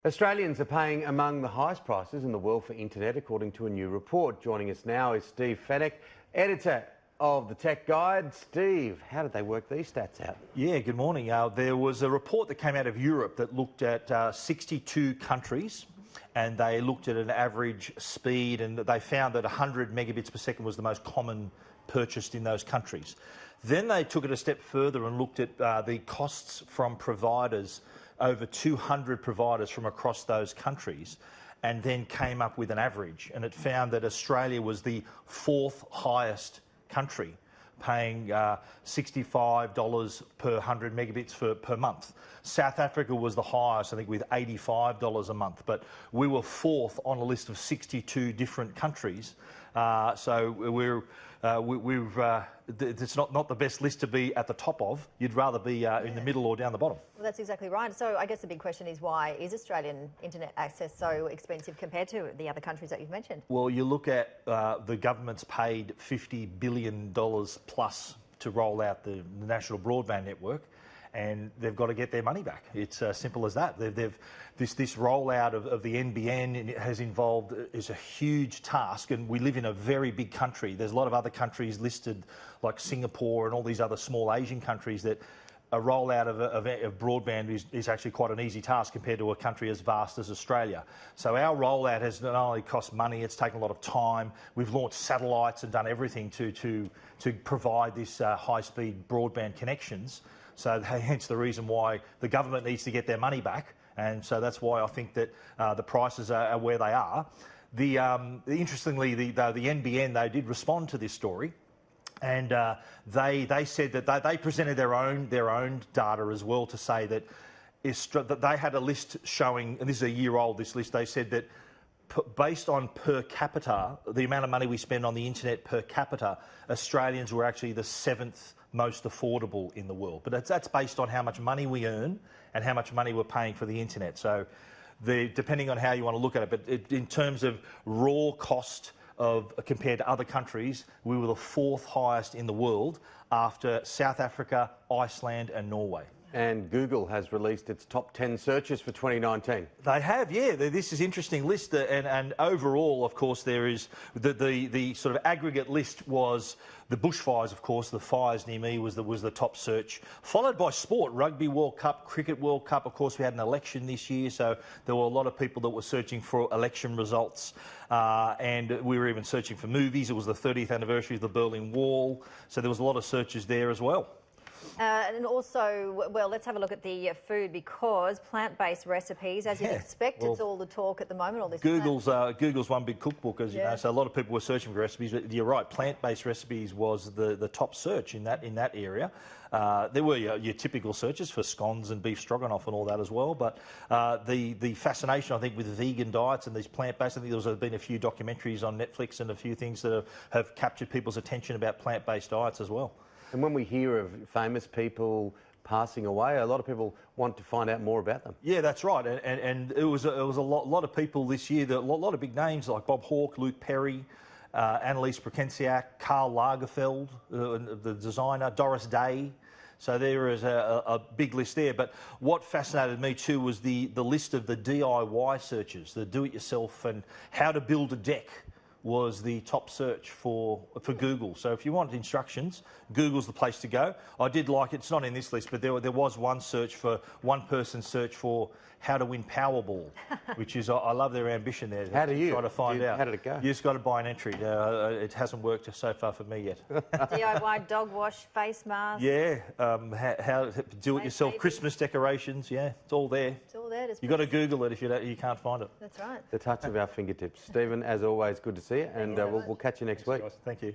Australians are paying among the highest prices in the world for internet, according to a new report. Joining us now is Steve Fenech, editor of the Tech Guide. Steve, how did they work these stats out? Yeah, good morning. There was a report that came out of Europe that looked at 62 countries, and they looked at an average speed, and they found that 100 megabits per second was the most common purchased in those countries. Then they took it a step further and looked at the costs from providers, over 200 providers from across those countries, and then came up with an average. And it found that Australia was the fourth highest country, paying $65 per 100 megabits per month. South Africa was the highest, I think, with $85 a month, but we were fourth on a list of 62 different countries. So it's not the best list to be at the top of. You'd rather be in the middle or down the bottom. Well, that's exactly right. So I guess the big question is, why is Australian internet access so expensive compared to the other countries that you've mentioned? Well, you look at the government's paid $50 billion plus to roll out the national broadband network, and they've got to get their money back. It's as simple as that. This rollout of the NBN has involved is a huge task, and we live in a very big country. There's a lot of other countries listed, like Singapore and all these other small Asian countries, that a rollout of broadband is actually quite an easy task compared to a country as vast as Australia. So our rollout has not only cost money, it's taken a lot of time. We've launched satellites and done everything to provide this high-speed broadband connections. So hence the reason why the government needs to get their money back, and so that's why I think that the prices are where they are. Interestingly, the NBN, they did respond to this story, and they said that they presented their own data as well to say that they had a list showing, and this is a year old, this list. They said that based on per capita, the amount of money we spend on the internet per capita, Australians were actually the 7th most affordable in the world. But that's based on how much money we earn and how much money we're paying for the internet. So depending on how you want to look at it, but in terms of raw cost compared to other countries, we were the 4th highest in the world after South Africa, Iceland and Norway. And Google has released its top 10 searches for 2019. They have, yeah. This is an interesting list, and overall, of course, there is the sort of aggregate list was the bushfires. Of course, the fires near me was the top search, followed by sport, Rugby World Cup, Cricket World Cup. Of course, we had an election this year, so there were a lot of people that were searching for election results, and we were even searching for movies. It was the 30th anniversary of the Berlin Wall, so there was a lot of searches there as well. And also, well, let's have a look at the food, because plant-based recipes, as you'd expect, it's all the talk at the moment. All this Google's one big cookbook, as you know, so a lot of people were searching for recipes. But you're right, plant-based recipes was the top search in that area. There were your typical searches for scones and beef stroganoff and all that as well. But the fascination, I think, with vegan diets and these plant-based, I think there's been a few documentaries on Netflix and a few things that have captured people's attention about plant-based diets as well. And when we hear of famous people passing away, a lot of people want to find out more about them. Yeah, that's right. And it was a lot of people this year, a lot of big names like Bob Hawke, Luke Perry, Annalise Prokensiak, Karl Lagerfeld, the designer, Doris Day. So there is a big list there. But what fascinated me too was the list of the DIY searches, the do-it-yourself, and how to build a deck was the top search for Google. So if you want instructions, Google's the place to go. I did like it. It's not in this list, but there was one person search for how to win Powerball, which is, I love their ambition there. How do you try to find out? How did it go? You just got to buy an entry. It hasn't worked so far for me yet. DIY dog wash, face mask. Yeah, how do it yourself, Christmas decorations. Yeah, it's all there. It's all there. You got to Google it if you can't find it. That's right. The touch of our fingertips. Stephen, as always, good to see you, and we'll catch you next week. Guys. Thank you.